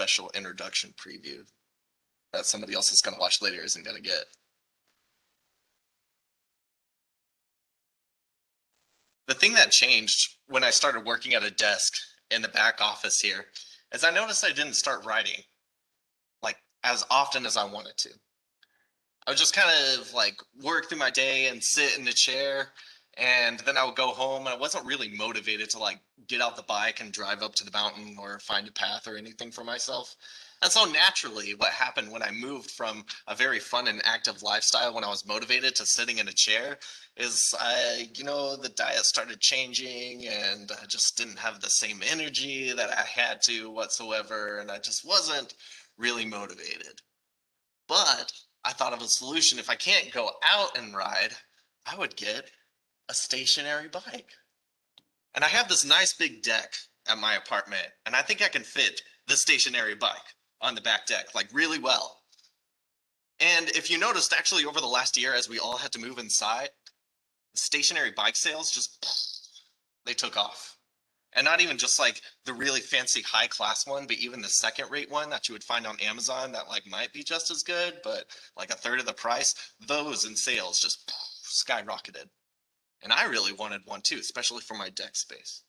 special introduction preview that somebody else is going to watch later isn't going to get. The thing that changed when I started working at a desk in the back office here is I noticed I didn't start writing like as often as I wanted to. I would just kind of like work through my day and sit in the chair, and then I would go home and I wasn't really motivated to like get out the bike and drive up to the mountain or find a path or anything for myself. And so naturally, what happened when I moved from a very fun and active lifestyle when I was motivated to sitting in a chair is the diet started changing and I just didn't have the same energy that I had to whatsoever. And I just wasn't really motivated. But I thought of a solution. If I can't go out and ride, I would get a stationary bike. And I have this nice big deck at my apartment, and I think I can fit the stationary bike on the back deck like really well. And if you noticed, actually, over the last year, as we all had to move inside, stationary bike sales just they took off. And not even just like the really fancy high class one, but even the second rate one that you would find on Amazon that like might be just as good, but like a third of the price, those in sales just skyrocketed. And I really wanted one too, especially for my deck space.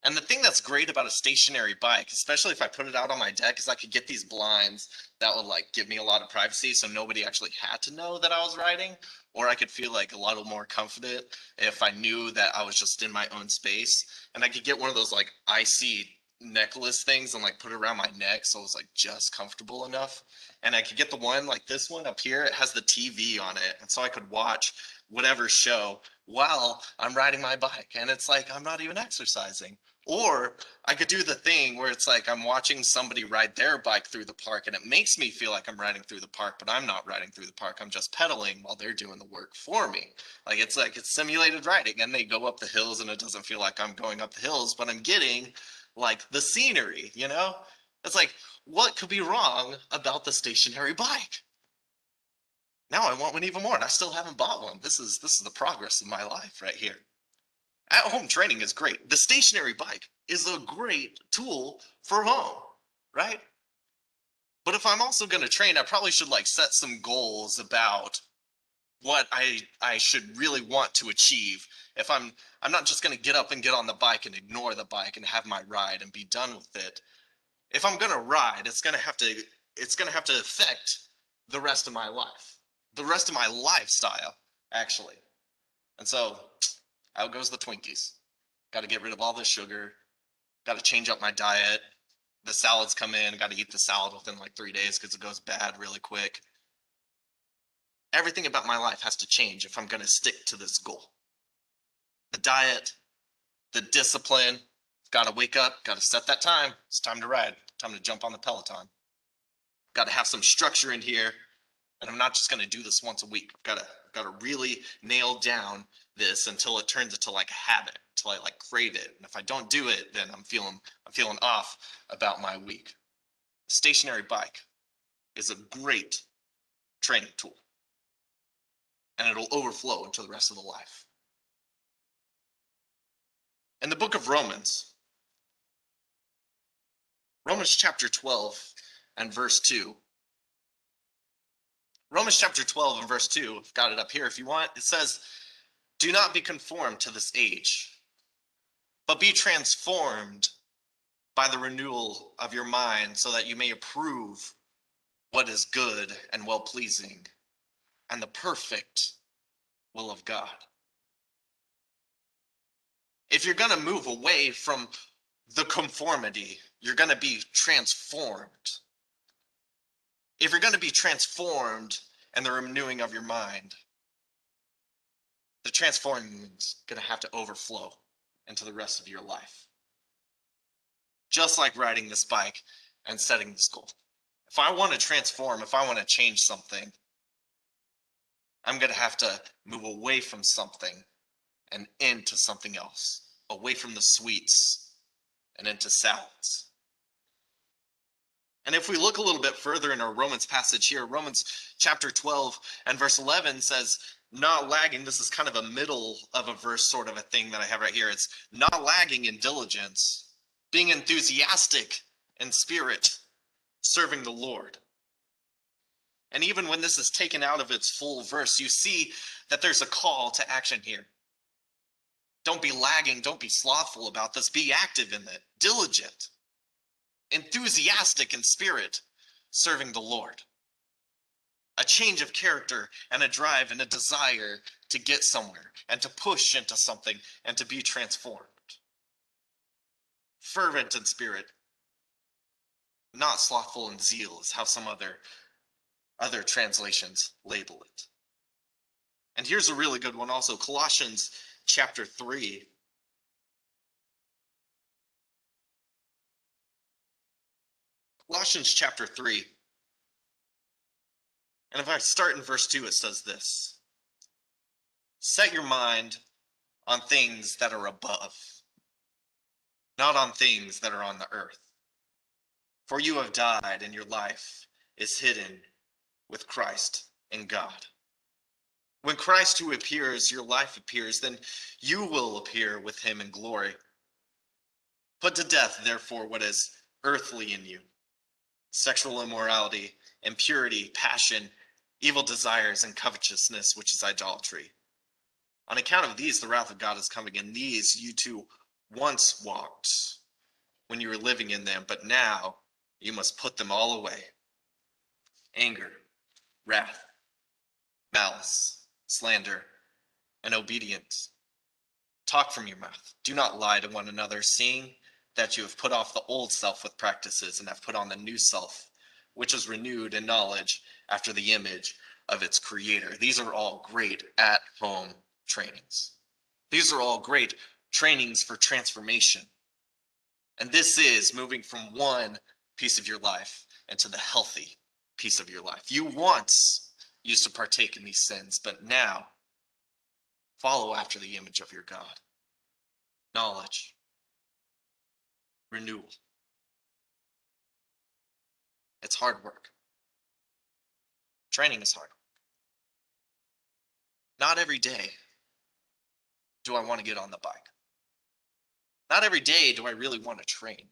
And the thing that's great about a stationary bike, especially if I put it out on my deck, is I could get these blinds that would like give me a lot of privacy so nobody actually had to know that I was riding, or I could feel like a lot more confident if I knew that I was just in my own space. And I could get one of those like icy necklace things and like put it around my neck so it was like just comfortable enough. And I could get the one like this one up here, it has the TV on it. And so I could watch whatever show while I'm riding my bike. And it's like I'm not even exercising. Or I could do the thing where it's like I'm watching somebody ride their bike through the park and it makes me feel like I'm riding through the park, but I'm not riding through the park. I'm just pedaling while they're doing the work for me. Like it's simulated riding and they go up the hills and it doesn't feel like I'm going up the hills, but I'm getting like the scenery, you know? It's like, what could be wrong about the stationary bike? Now I want one even more and I still haven't bought one. This is the progress of my life right here. At-home training is great. The stationary bike is a great tool for home, right? But if I'm also going to train, I probably should like set some goals about what I should really want to achieve. If I'm not just going to get up and get on the bike and ignore the bike and have my ride and be done with it. If I'm going to ride, it's going to have to affect the rest of my life. The rest of my lifestyle, actually. And so out goes the Twinkies. Got to get rid of all this sugar. Got to change up my diet. The salads come in. Got to eat the salad within like 3 days because it goes bad really quick. Everything about my life has to change if I'm going to stick to this goal. The diet, the discipline. Got to wake up. Got to set that time. It's time to ride. Time to jump on the Peloton. Got to have some structure in here. And I'm not just going to do this once a week. I've got to really nail down this until it turns into like a habit, until I like crave it. And if I don't do it, then I'm feeling off about my week. A stationary bike is a great training tool. And it'll overflow into the rest of the life. In the book of Romans chapter 12 and verse 2. Romans chapter 12 and verse 2, I've got it up here if you want. It says, "Do not be conformed to this age, but be transformed by the renewal of your mind so that you may approve what is good and well-pleasing and the perfect will of God." If you're going to move away from the conformity, you're going to be transformed. If you're going to be transformed in the renewing of your mind, the transforming is going to have to overflow into the rest of your life. Just like riding this bike and setting this goal. If I want to transform, if I want to change something, I'm going to have to move away from something and into something else. Away from the sweets and into salads. And if we look a little bit further in our Romans passage here, Romans chapter 12 and verse 11 says, not lagging. This is kind of a middle of a verse sort of a thing that I have right here. It's not lagging in diligence, being enthusiastic in spirit, serving the Lord. And even when this is taken out of its full verse, you see that there's a call to action here. Don't be lagging, don't be slothful about this, be active in it, diligent, enthusiastic in spirit, serving the Lord. A change of character and a drive and a desire to get somewhere and to push into something and to be transformed. Fervent in spirit, not slothful in zeal is how some other translations label it. And here's a really good one also, Colossians chapter 3. Colossians chapter 3. And if I start in verse 2, it says this: set your mind on things that are above, not on things that are on the earth. For you have died, and your life is hidden with Christ in God. When Christ who appears, your life appears, then you will appear with him in glory. Put to death, therefore, what is earthly in you: sexual immorality, impurity, passion, evil desires, and covetousness, which is idolatry. On account of these, the wrath of God is coming. In these you too once walked when you were living in them, but now you must put them all away: anger, wrath, malice, slander, and obedience. Talk from your mouth. Do not lie to one another, seeing that you have put off the old self with practices and have put on the new self, which is renewed in knowledge after the image of its creator. These are all great at-home trainings. These are all great trainings for transformation. And this is moving from one piece of your life into the healthy piece of your life. You once used to partake in these sins, but now follow after the image of your God. Knowledge, renewal. It's hard work. Training is hard. Not every day do I want to get on the bike. Not every day do I really want to train.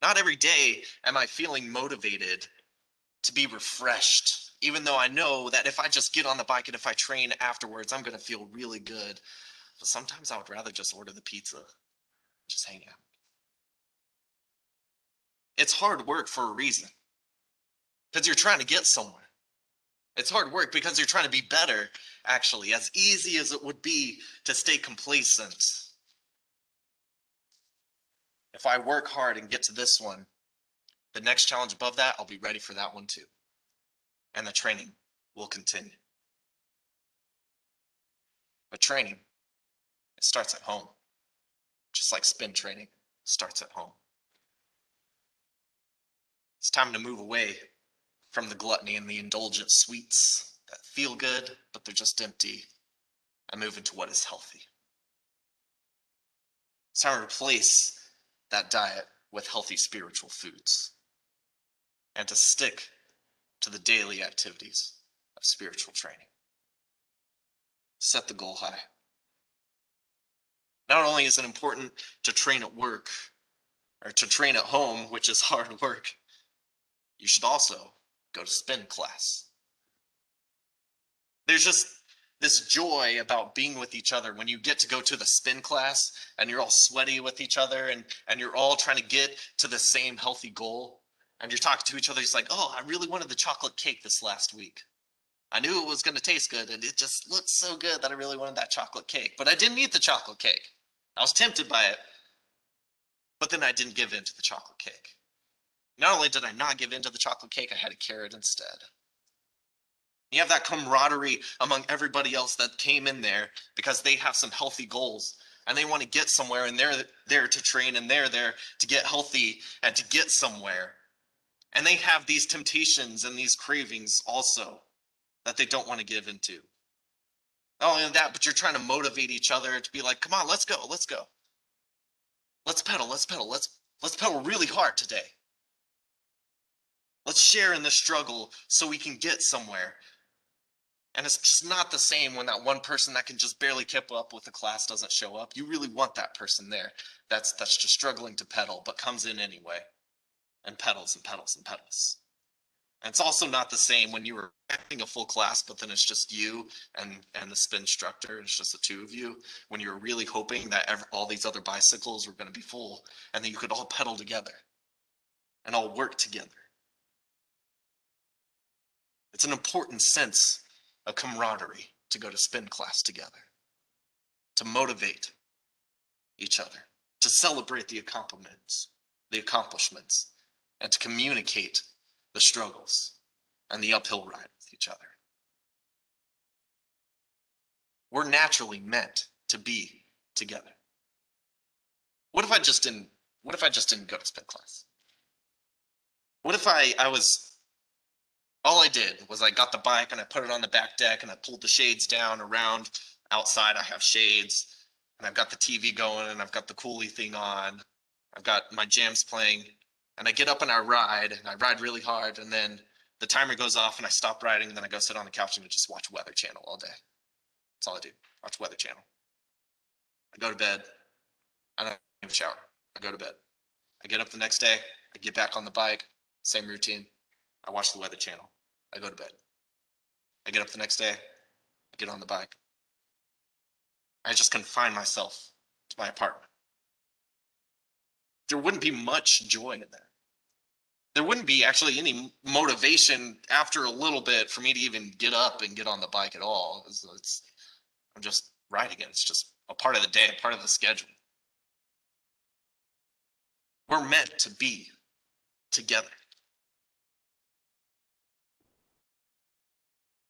Not every day am I feeling motivated to be refreshed, even though I know that if I just get on the bike and if I train afterwards, I'm going to feel really good. But sometimes I would rather just order the pizza, just hang out. It's hard work for a reason, because you're trying to get somewhere. It's hard work because you're trying to be better, actually, as easy as it would be to stay complacent. If I work hard and get to this one, the next challenge above that, I'll be ready for that one too. And the training will continue. But training, it starts at home. Just like spin training starts at home. It's time to move away from the gluttony and the indulgent sweets that feel good, but they're just empty, and move into what is healthy. It's time to replace that diet with healthy spiritual foods and to stick to the daily activities of spiritual training. Set the goal high. Not only is it important to train at work or to train at home, which is hard work, you should also go to spin class. There's just this joy about being with each other when you get to go to the spin class and you're all sweaty with each other and you're all trying to get to the same healthy goal. And you're talking to each other. It's like, oh, I really wanted the chocolate cake this last week. I knew it was going to taste good and it just looked so good that I really wanted that chocolate cake. But I didn't eat the chocolate cake. I was tempted by it, but then I didn't give in to the chocolate cake. Not only did I not give in to the chocolate cake, I had a carrot instead. You have that camaraderie among everybody else that came in there because they have some healthy goals and they want to get somewhere, and they're there to train and they're there to get healthy and to get somewhere. And they have these temptations and these cravings also that they don't want to give into. Not only that, but you're trying to motivate each other to be like, come on, let's go, let's go. Let's pedal, let's pedal, let's pedal really hard today. Let's share in the struggle so we can get somewhere. And it's just not the same when that one person that can just barely keep up with the class doesn't show up. You really want that person there that's just struggling to pedal, but comes in anyway. and pedals and pedals and pedals. And it's also not the same when you were acting a full class, but then it's just you and the spin instructor. It's just the two of you. When you're really hoping that all these other bicycles were going to be full, and then you could all pedal together and all work together. It's an important sense of camaraderie to go to spin class together, to motivate each other, to celebrate the accomplishments, and to communicate the struggles and the uphill ride with each other. We're naturally meant to be together. What if I just didn't go to spin class? What if all I did was I got the bike and I put it on the back deck and I pulled the shades down around. Outside I have shades and I've got the TV going and I've got the coolie thing on. I've got my jams playing and I get up and I ride really hard, and then the timer goes off and I stop riding, and then I go sit on the couch and I just watch Weather Channel all day. That's all I do. Watch Weather Channel. I go to bed. I don't even shower. I go to bed. I get up the next day. I get back on the bike. Same routine. I watch the Weather Channel. I go to bed. I get up the next day. I get on the bike. I just confine myself to my apartment. There wouldn't be much joy in that. There wouldn't be actually any motivation after a little bit for me to even get up and get on the bike at all. I'm just riding it. It's just a part of the day, a part of the schedule. We're meant to be together.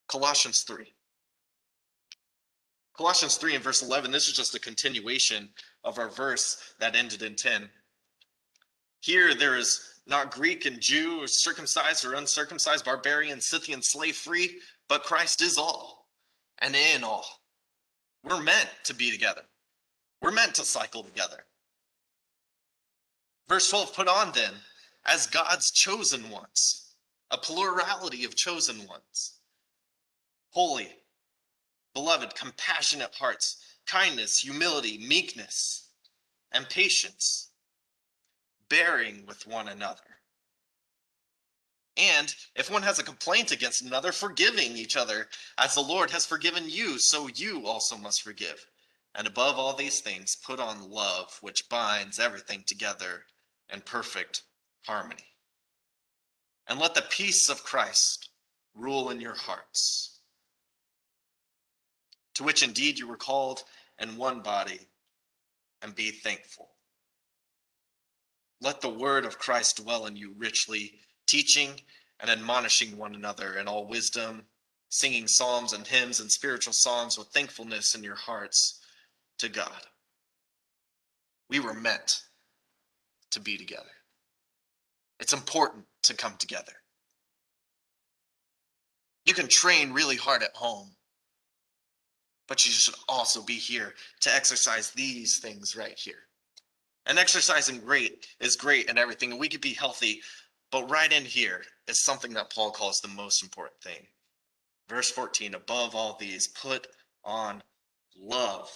Colossians 3. Colossians 3 and verse 11, this is just a continuation of our verse that ended in 10. Here there is not Greek and Jew, or circumcised or uncircumcised, barbarian, Scythian, slave free, but Christ is all and in all. We're meant to be together. We're meant to cycle together. Verse 12, put on then, as God's chosen ones, a plurality of chosen ones, holy, beloved, compassionate hearts, kindness, humility, meekness, and patience, bearing with one another. And if one has a complaint against another, forgiving each other, as the Lord has forgiven you, so you also must forgive. And above all these things, put on love, which binds everything together in perfect harmony. And let the peace of Christ rule in your hearts, to which indeed you were called in one body, and be thankful. Let the word of Christ dwell in you richly, teaching and admonishing one another in all wisdom, singing psalms and hymns and spiritual songs with thankfulness in your hearts to God. We were meant to be together. It's important to come together. You can train really hard at home, but you should also be here to exercise these things right here. And exercising is great and everything, and we could be healthy, but right in here is something that Paul calls the most important thing. Verse 14, above all these, put on love,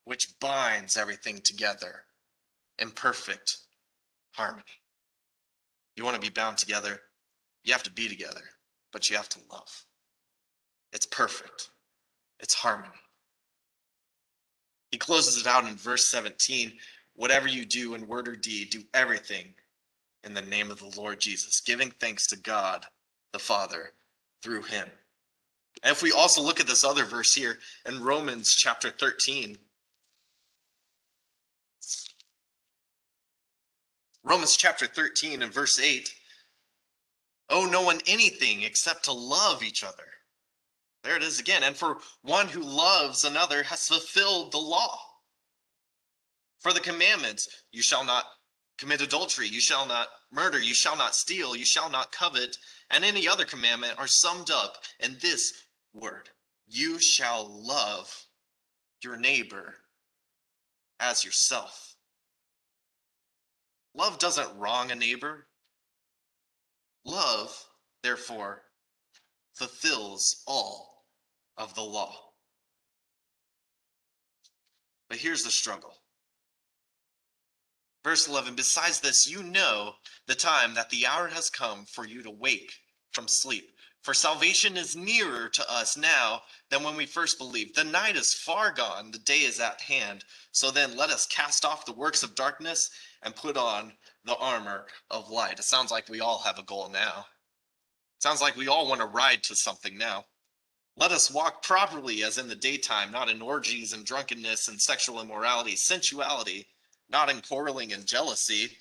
which binds everything together in perfect harmony. You want to be bound together, you have to be together, but you have to love. It's perfect. It's harmony. He closes it out in verse 17, whatever you do in word or deed, do everything in the name of the Lord Jesus, giving thanks to God the Father through him. And if we also look at this other verse here in Romans chapter 13, Romans chapter 13 and verse 8, owe no one anything except to love each other. There it is again. And for one who loves another has fulfilled the law. For the commandments, you shall not commit adultery, you shall not murder, you shall not steal, you shall not covet, and any other commandment are summed up in this word: you shall love your neighbor as yourself. Love doesn't wrong a neighbor. Love, therefore, fulfills all of the law. But here's the struggle. Verse 11, besides this, you know the time that the hour has come for you to wake from sleep. For salvation is nearer to us now than when we first believed. The night is far gone, the day is at hand. So then let us cast off the works of darkness and put on the armor of light. It sounds like we all have a goal now. It sounds like we all want to ride to something now. Let us walk properly as in the daytime, not in orgies and drunkenness and sexual immorality, sensuality, not in quarreling and jealousy,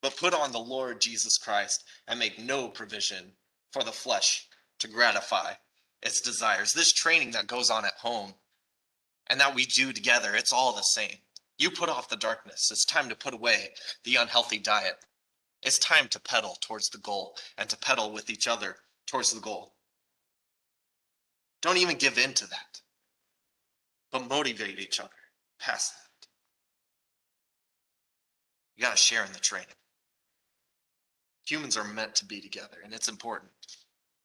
but put on the Lord Jesus Christ and make no provision for the flesh to gratify its desires. This training that goes on at home and that we do together, it's all the same. You put off the darkness. It's time to put away the unhealthy diet. It's time to pedal towards the goal and to pedal with each other towards the goal. Don't even give in to that, but motivate each other past that. You got to share in the training. Humans are meant to be together, and it's important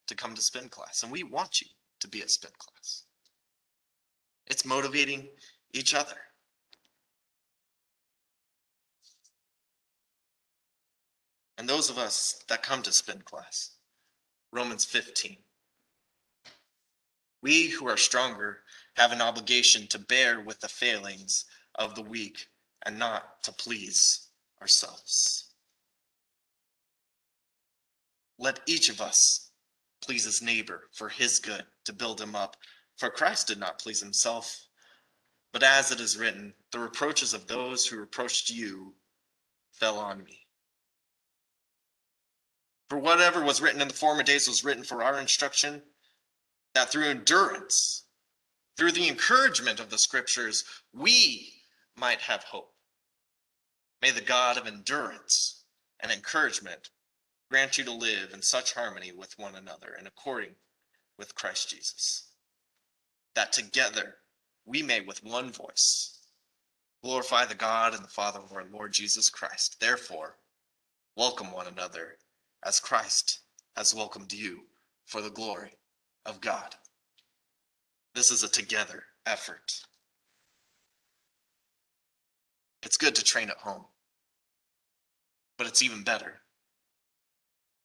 to come to spin class, and we want you to be at spin class. It's motivating each other. And those of us that come to spin class, Romans 15. We who are stronger have an obligation to bear with the failings of the weak and not to please ourselves. Let each of us please his neighbor for his good, to build him up. For Christ did not please himself, but as it is written, the reproaches of those who reproached you fell on me. For whatever was written in the former days was written for our instruction, that through endurance, through the encouragement of the scriptures, we might have hope. May the God of endurance and encouragement grant you to live in such harmony with one another and according with Christ Jesus, that together we may with one voice glorify the God and the Father of our Lord Jesus Christ. Therefore, welcome one another as Christ has welcomed you for the glory of God. This is a together effort. It's good to train at home, but it's even better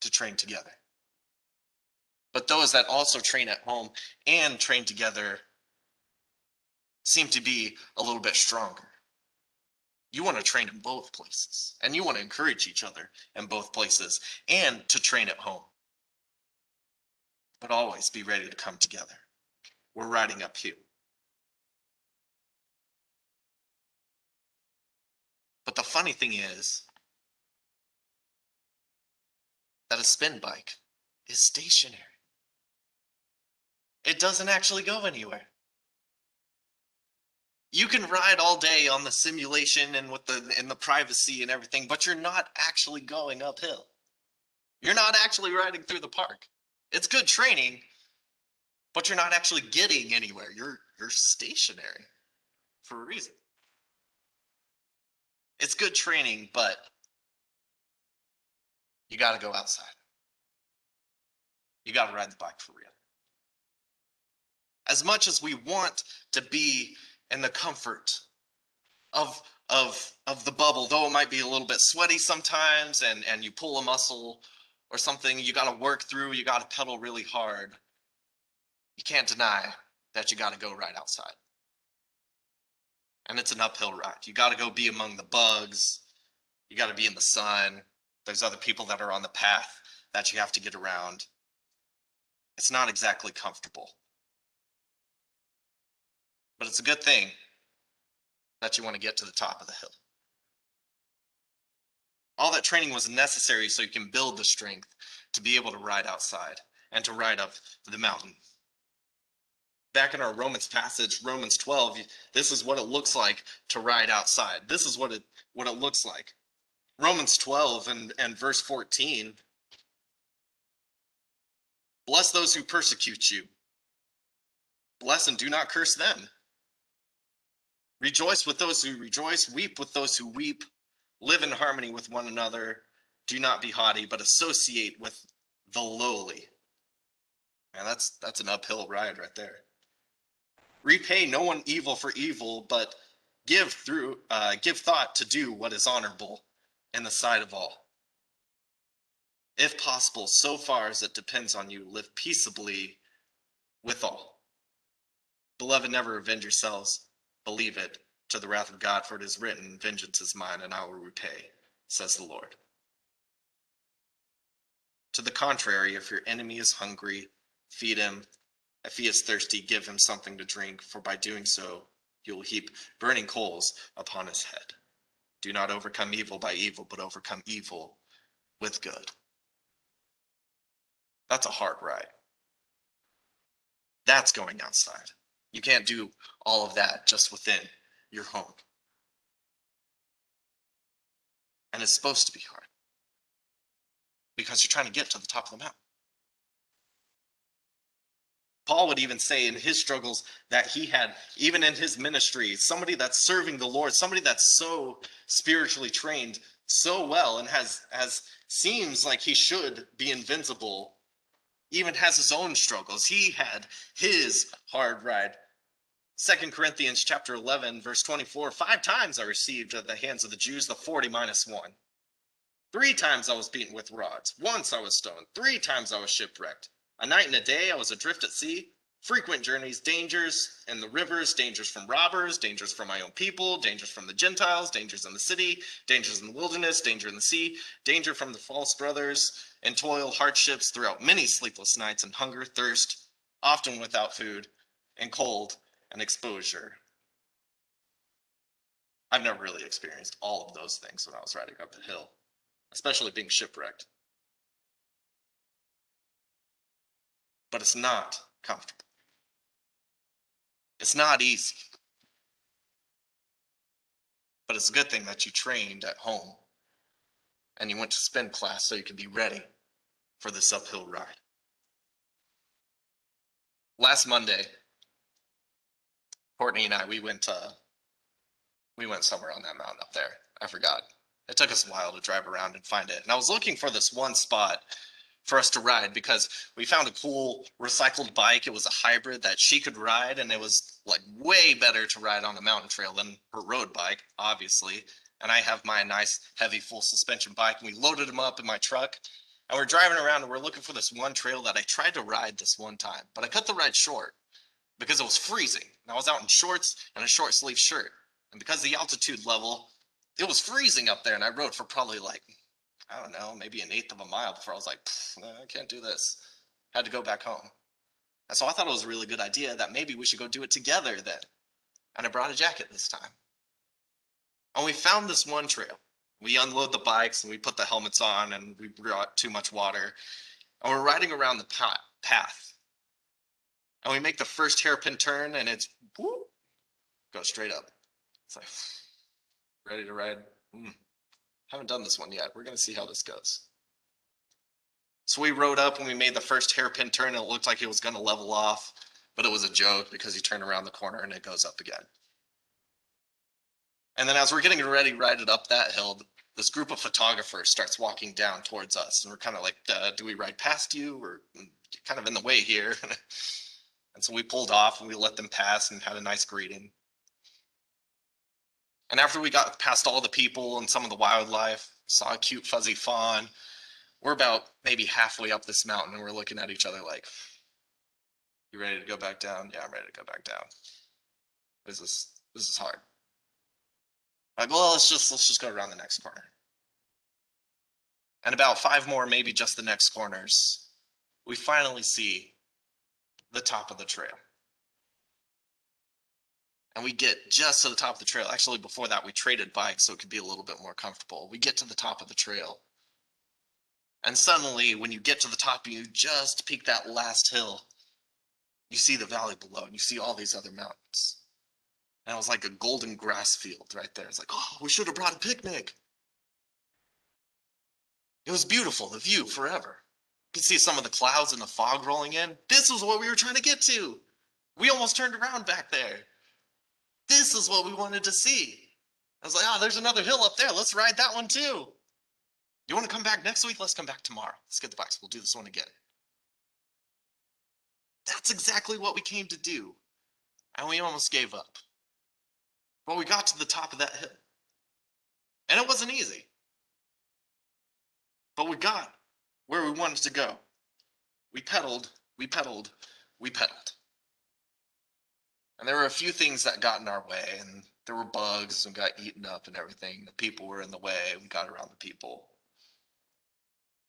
to train together. But those that also train at home and train together seem to be a little bit stronger. You want to train in both places, and you want to encourage each other in both places and to train at home. But always be ready to come together. We're riding uphill. But the funny thing is that a spin bike is stationary. It doesn't actually go anywhere. You can ride all day on the simulation and in the privacy and everything, but you're not actually going uphill. You're not actually riding through the park. It's good training, but you're not actually getting anywhere. You're stationary for a reason. It's good training, but you got to go outside. You got to ride the bike for real. As much as we want to be in the comfort of the bubble, though it might be a little bit sweaty sometimes and you pull a muscle or something you got to work through, you got to pedal really hard. You can't deny that you got to go right outside. And it's an uphill ride. You got to go be among the bugs. You got to be in the sun. There's other people that are on the path that you have to get around. It's not exactly comfortable. But it's a good thing that you want to get to the top of the hill. All that training was necessary so you can build the strength to be able to ride outside and to ride up the mountain. Back in our Romans passage, Romans 12, this is what it looks like to ride outside. This is what it looks like. Romans 12 and verse 14. Bless those who persecute you. Bless and do not curse them. Rejoice with those who rejoice, weep with those who weep, live in harmony with one another. Do not be haughty, but associate with the lowly. Man, that's an uphill ride right there. Repay no one evil for evil, but Give thought to do what is honorable in the sight of all. If possible, so far as it depends on you, live peaceably with all. Beloved, never avenge yourselves, believe it, to the wrath of God, for it is written, vengeance is mine, and I will repay, says the Lord. To the contrary, if your enemy is hungry, feed him. If he is thirsty, give him something to drink, for by doing so, you will heap burning coals upon his head. Do not overcome evil by evil, but overcome evil with good. That's a hard ride. That's going outside. You can't do all of that just within your home. And it's supposed to be hard because you're trying to get to the top of the mountain. Paul would even say in his struggles that he had, even in his ministry, somebody that's serving the Lord, somebody that's so spiritually trained so well and has seems like he should be invincible, even has his own struggles. He had his hard ride. 2 Corinthians chapter 11, verse 24, 5 times I received at the hands of the Jews the 40 minus 1. 3 times I was beaten with rods. Once I was stoned. 3 times I was shipwrecked. A night and a day I was adrift at sea. Frequent journeys, dangers in the rivers, dangers from robbers, dangers from my own people, dangers from the Gentiles, dangers in the city, dangers in the wilderness, danger in the sea, danger from the false brothers, and toil, hardships throughout many sleepless nights, and hunger, thirst, often without food, and cold, and exposure. I've never really experienced all of those things when I was riding up the hill, especially being shipwrecked. But it's not comfortable. It's not easy. But it's a good thing that you trained at home and you went to spin class so you could be ready for this uphill ride. Last Monday, Courtney and I, we went somewhere on that mountain up there. I forgot. It took us a while to drive around and find it. And I was looking for this one spot for us to ride because we found a cool recycled bike. It was a hybrid that she could ride, and it was like way better to ride on a mountain trail than her road bike, obviously. And I have my nice heavy full suspension bike, and we loaded them up in my truck. And we're driving around and we're looking for this one trail that I tried to ride this one time, but I cut the ride short because it was freezing. And I was out in shorts and a short sleeve shirt. And because of the altitude level, it was freezing up there, and I rode for probably like, I don't know, maybe an eighth of a mile before I was like, I can't do this. Had to go back home. And so I thought it was a really good idea that maybe we should go do it together then. And I brought a jacket this time. And we found this one trail. We unload the bikes and we put the helmets on and we brought too much water. And we're riding around the path. And we make the first hairpin turn and it's whoop, go straight up. It's like, ready to ride. Haven't done this one yet. We're going to see how this goes. So we rode up and we made the first hairpin turn and it looked like it was going to level off, but it was a joke because you turn around the corner and it goes up again. And then as we're getting ready to ride it up that hill, this group of photographers starts walking down towards us. And we're kind of like, do we ride past you? Or kind of in the way here. And so we pulled off and we let them pass and had a nice greeting. And after we got past all the people and some of the wildlife, saw a cute fuzzy fawn, we're about maybe halfway up this mountain and we're looking at each other like, you ready to go back down? Yeah, I'm ready to go back down. This is hard. Like, well, let's just go around the next corner. And about 5 more, maybe just the next corners, we finally see the top of the trail. And we get just to the top of the trail. Actually, before that, we traded bikes so it could be a little bit more comfortable. We get to the top of the trail. And suddenly, when you get to the top and you just peak that last hill, you see the valley below and you see all these other mountains. And it was like a golden grass field right there. It's like, oh, we should have brought a picnic. It was beautiful, the view forever. You could see some of the clouds and the fog rolling in. This was what we were trying to get to. We almost turned around back there. This is what we wanted to see. I was like, oh, there's another hill up there. Let's ride that one too. You want to come back next week? Let's come back tomorrow. Let's get the bikes. We'll do this one again. That's exactly what we came to do. And we almost gave up. But we got to the top of that hill. And it wasn't easy. But we got where we wanted to go. We pedaled, we pedaled, we pedaled. And there were a few things that got in our way, and there were bugs and got eaten up and everything. The people were in the way. We got around the people.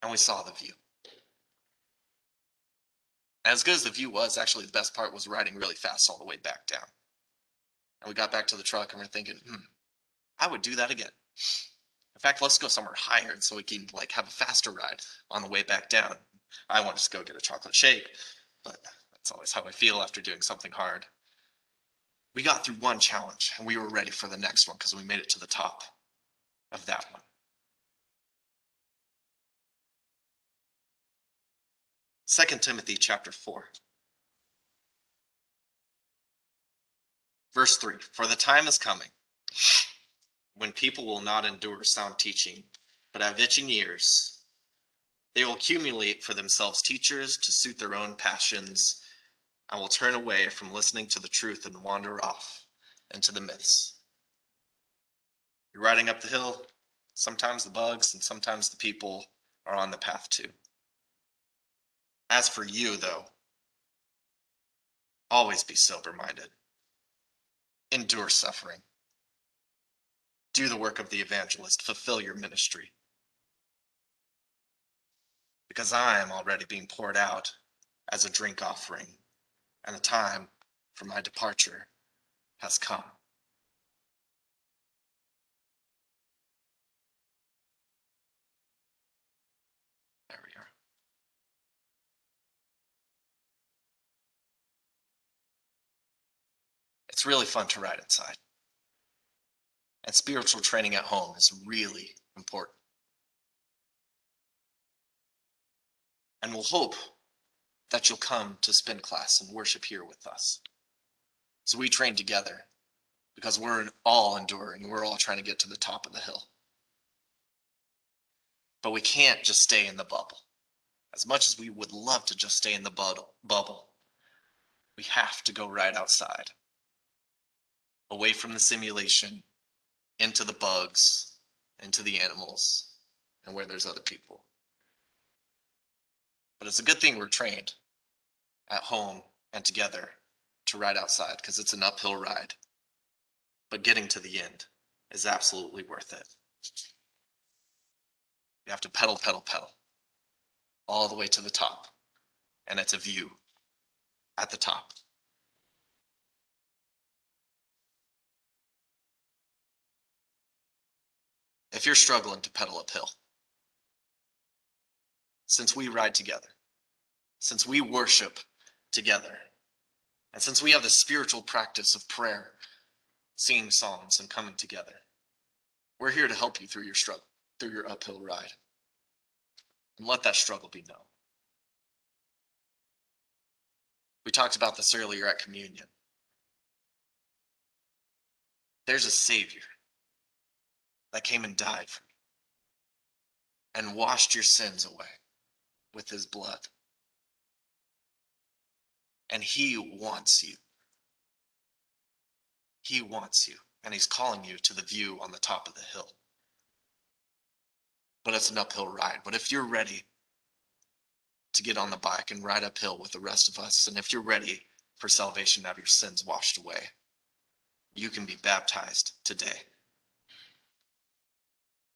And we saw the view. As good as the view was, actually the best part was riding really fast all the way back down. And we got back to the truck and we're thinking, I would do that again. In fact, let's go somewhere higher so we can like have a faster ride on the way back down. I want to go get a chocolate shake, but that's always how I feel after doing something hard. We got through one challenge and we were ready for the next one because we made it to the top of that one. 2 Timothy chapter 4. Verse 3, for the time is coming when people will not endure sound teaching, but have itching ears. They will accumulate for themselves teachers to suit their own passions, and will turn away from listening to the truth and wander off into the myths. You're riding up the hill, sometimes the bugs and sometimes the people are on the path too. As for you, though, always be sober-minded. Endure suffering. Do the work of the evangelist. Fulfill your ministry. Because I am already being poured out as a drink offering, and the time for my departure has come. There we are. It's really fun to ride inside. And spiritual training at home is really important. And we'll hope that you'll come to spin class and worship here with us. So we train together because we're all enduring. We're all trying to get to the top of the hill. But we can't just stay in the bubble. As much as we would love to just stay in the bubble, we have to go right outside, away from the simulation, into the bugs, into the animals, and where there's other people. But it's a good thing we're trained at home and together to ride outside, because it's an uphill ride. But getting to the end is absolutely worth it. You have to pedal, pedal, pedal, all the way to the top. And it's a view at the top. If you're struggling to pedal uphill, since we ride together, since we worship together, and since we have the spiritual practice of prayer, singing psalms, and coming together, we're here to help you through your struggle, through your uphill ride. And let that struggle be known. We talked about this earlier at communion. There's a Savior that came and died for you and washed your sins away with his blood. And he wants you. He wants you, and he's calling you to the view on the top of the hill. But it's an uphill ride. But if you're ready to get on the bike and ride uphill with the rest of us, and if you're ready for salvation to have your sins washed away, you can be baptized today.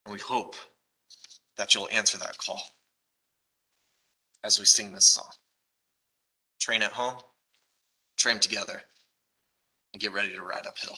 And we hope that you'll answer that call as we sing this song. Train at home, train together, and get ready to ride uphill.